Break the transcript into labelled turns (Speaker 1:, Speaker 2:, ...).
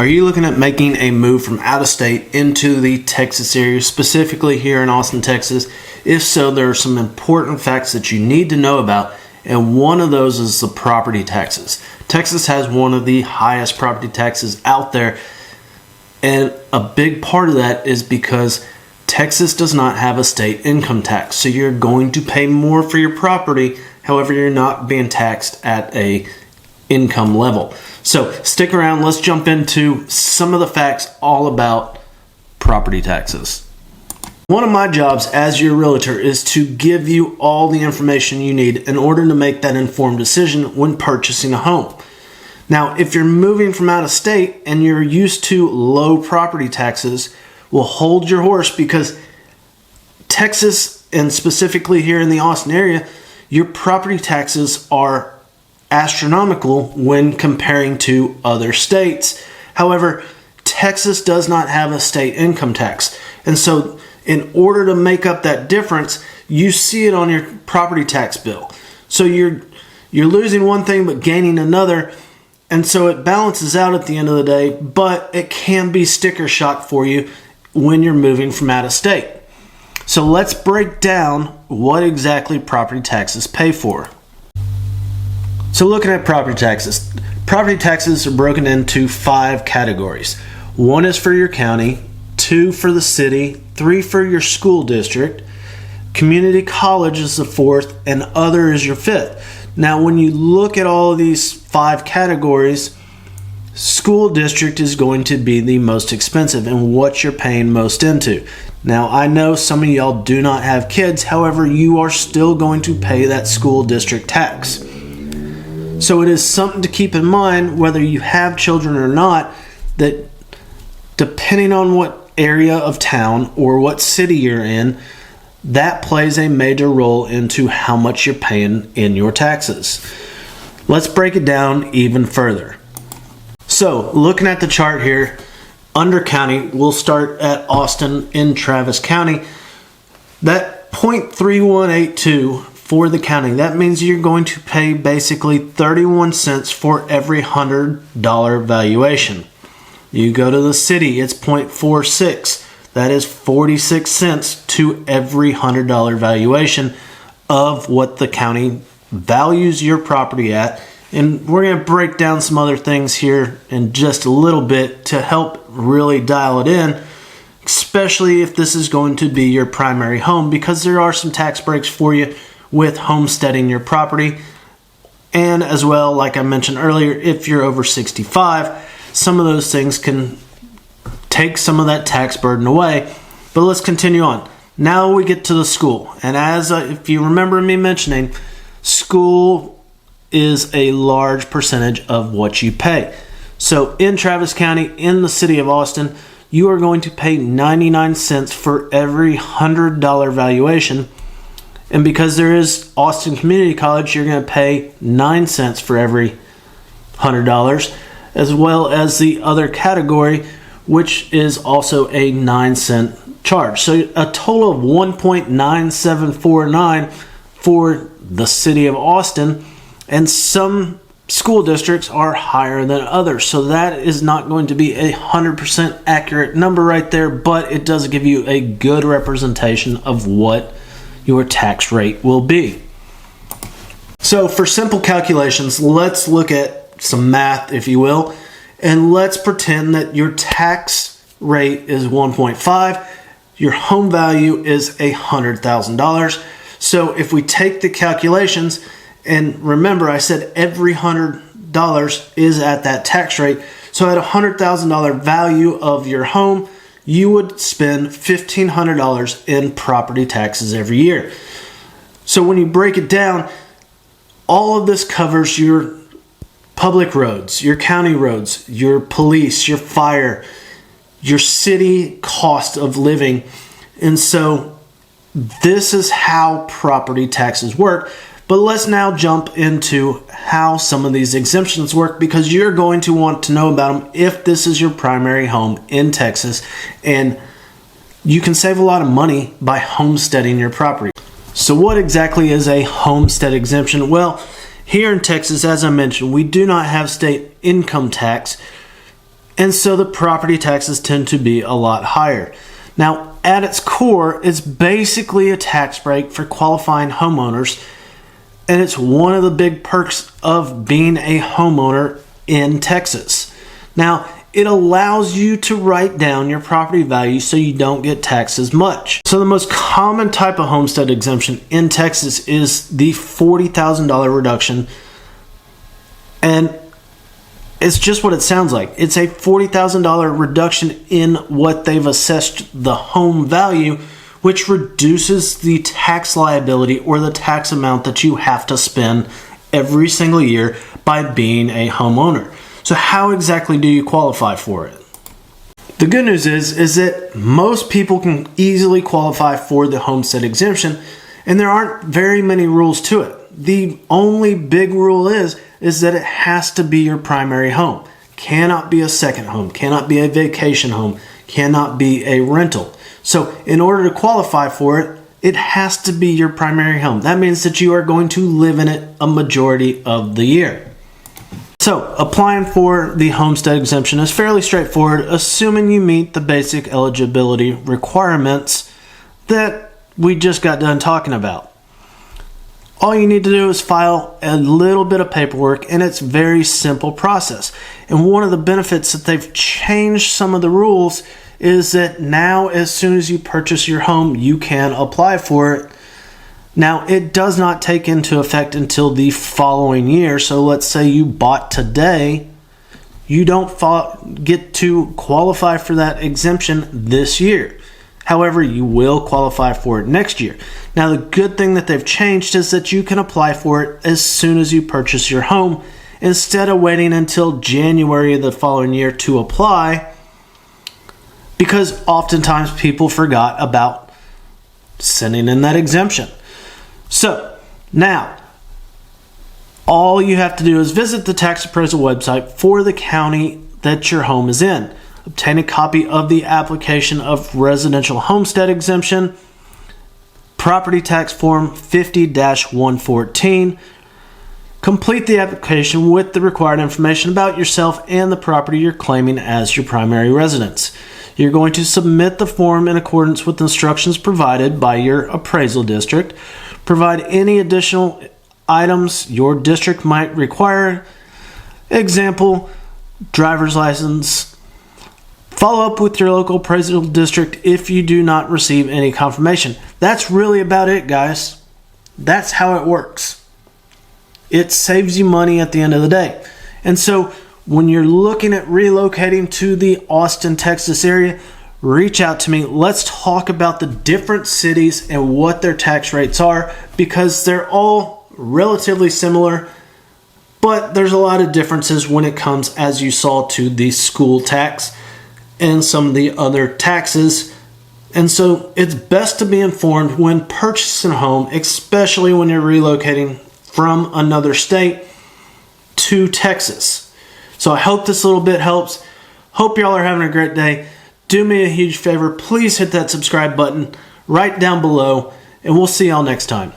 Speaker 1: Are you looking at making a move from out of state into the Texas area, specifically here in Austin, Texas? If so, there are some important facts that you need to know about, and one of those is the property taxes. Texas has one of the highest property taxes out there, and a big part of that is because Texas does not have a state income tax. So you're going to pay more for your property, however, you're not being taxed at a income level. So stick around, let's jump into some of the facts all about property taxes. One of my jobs as your realtor is to give you all the information you need in order to make that informed decision when purchasing a home. Now, if you're moving from out of state and you're used to low property taxes, well, hold your horse, because Texas, and specifically here in the Austin area, your property taxes are astronomical when comparing to other states. However, Texas does not have a state income tax. And so in order to make up that difference, you see it on your property tax bill. So you're losing one thing but gaining another. And so it balances out at the end of the day, but it can be sticker shock for you when you're moving from out of state. So let's break down what exactly property taxes pay for. So looking at property taxes are broken into 5 categories. 1 is for your county, 2 for the city, 3 for your school district, community college is the 4th, and other is your 5th. Now, when you look at all of these 5 categories, school district is going to be the most expensive and what you're paying most into. Now, I know some of y'all do not have kids, however, you are still going to pay that school district tax. So it is something to keep in mind, whether you have children or not, that depending on what area of town or what city you're in, that plays a major role into how much you're paying in your taxes. Let's break it down even further. So looking at the chart here, under county, we'll start at Austin in Travis County. That 0.3182 for the county, that means you're going to pay basically 31 cents for every $100 valuation. You go to the city, it's 0.46. That is 46 cents to every $100 valuation of what the county values your property at. And we're going to break down some other things here in just a little bit to help really dial it in, especially if this is going to be your primary home, because there are some tax breaks for you with homesteading your property. And as well, like I mentioned earlier, if you're over 65, some of those things can take some of that tax burden away. But let's continue on. Now we get to the school. And if you remember me mentioning, school is a large percentage of what you pay. So in Travis County, in the city of Austin, you are going to pay 99 cents for every $100 valuation. And because there is Austin Community College, you're going to pay 9 cents for every $100, as well as the other category, which is also a 9-cent charge. So a total of 1.9749 for the city of Austin, and some school districts are higher than others. So that is not going to be a 100% accurate number right there, but it does give you a good representation of what your tax rate will be. So for simple calculations, let's look at some math, if you will, and let's pretend that your tax rate is 1.5, your home value is $100,000. So if we take the calculations, and remember I said every $100 is at that tax rate, so at $100,000 value of your home, you would spend $1,500 in property taxes every year. So when you break it down, all of this covers your public roads, your county roads, your police, your fire, your city cost of living. And so this is how property taxes work. But let's now jump into how some of these exemptions work, because you're going to want to know about them if this is your primary home in Texas, and you can save a lot of money by homesteading your property. So what exactly is a homestead exemption? Well, here in Texas, as I mentioned, we do not have state income tax. And so the property taxes tend to be a lot higher. Now, at its core, it's basically a tax break for qualifying homeowners, and it's one of the big perks of being a homeowner in Texas. Now, it allows you to write down your property value so you don't get taxed as much. So the most common type of homestead exemption in Texas is the $40,000 reduction, and it's just what it sounds like. It's a $40,000 reduction in what they've assessed the home value, which reduces the tax liability or the tax amount that you have to spend every single year by being a homeowner. So how exactly do you qualify for it? The good news is that most people can easily qualify for the homestead exemption, and there aren't very many rules to it. The only big rule is that it has to be your primary home. Cannot be a second home, cannot be a vacation home, cannot be a rental. So in order to qualify for it, it has to be your primary home. That means that you are going to live in it a majority of the year. So applying for the homestead exemption is fairly straightforward, assuming you meet the basic eligibility requirements that we just got done talking about. All you need to do is file a little bit of paperwork, and it's a very simple process. And one of the benefits that they've changed some of the rules is that now as soon as you purchase your home, you can apply for it. Now, it does not take into effect until the following year. So let's say you bought today, you don't get to qualify for that exemption this year. However, you will qualify for it next year. Now, the good thing that they've changed is that you can apply for it as soon as you purchase your home instead of waiting until January of the following year to apply, because oftentimes people forgot about sending in that exemption. So now, all you have to do is visit the tax appraisal website for the county that your home is in. Obtain a copy of the application of residential homestead exemption, property tax form 50-114. Complete the application with the required information about yourself and the property you're claiming as your primary residence. You're going to submit the form in accordance with instructions provided by your appraisal district. Provide any additional items your district might require. Example, driver's license. Follow up with your local appraisal district if you do not receive any confirmation. That's really about it, guys. That's how it works. It saves you money at the end of the day. And so when you're looking at relocating to the Austin, Texas area, reach out to me. Let's talk about the different cities and what their tax rates are, because they're all relatively similar, but there's a lot of differences when it comes, as you saw, to the school tax and some of the other taxes. And so it's best to be informed when purchasing a home, especially when you're relocating from another state to Texas. So I hope this little bit helps. Hope y'all are having a great day. Do me a huge favor, please hit that subscribe button right down below, and we'll see y'all next time.